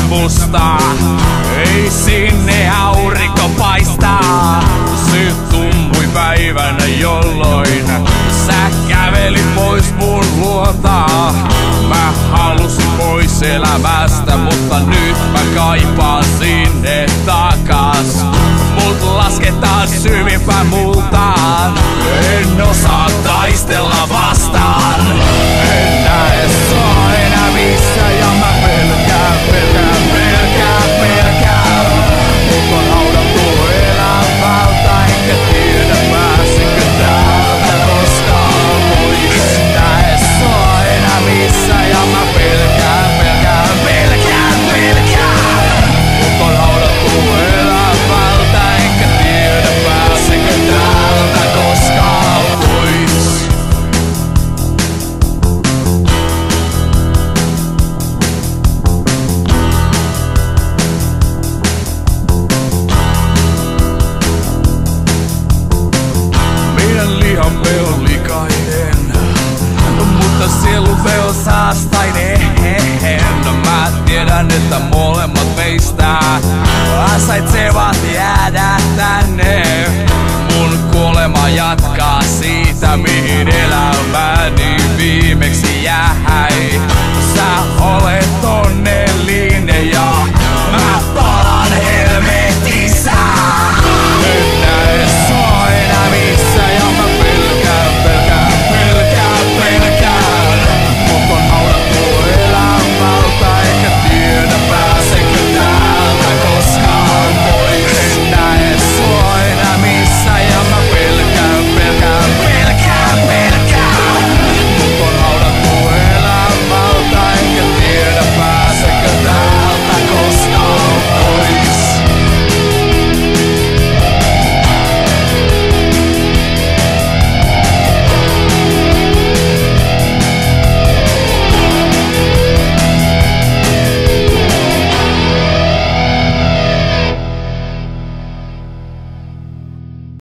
mustaa. Ei sinne aurinko paistaa. Se tummui päivänä, jolloin sä kävelit pois mun luota. Mä halusin pois elämästä, mutta nyt mä kaipaan sinne takas. Mut lasketaan syvimpään multaan. En osaa taistella vastaan. En näe sua enää missä ja mä pelkään. Mut on haudattu elämältä, enkä tiedä pääsinkö täältä koskaan pois. En näe sua enää missä ja mä pelkään. Mut on haudattu elämältä, enkä tiedä pääsinkö täältä koskaan pois. Meidän lihamme on likainen, mutta sielumme on saastainen. Mä tiedän, että molemmat meistä ansaitsevat jäädä tänne. Mun kuolema jatkaa siitä, mihin elämäni viimeksi jäi. Sä olet onnellinen ja